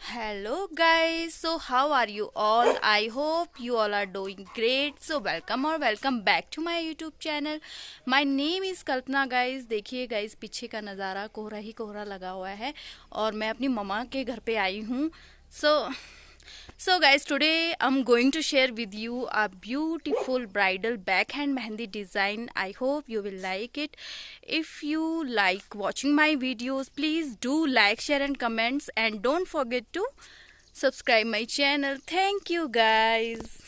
Hello guys, so how are you all? I hope you all are doing great. So welcome back to my YouTube channel. My name is कल्पना guys. देखिए guys पीछे का नज़ारा कोहरा ही कोहरा लगा हुआ है और मैं अपनी मम्मा के घर पे आई हूँ. So guys, today I'm going to share with you a beautiful bridal backhand mehndi design. I hope you will like it. If you like watching my videos, please do like, share and comments, and don't forget to subscribe my channel. Thank you guys.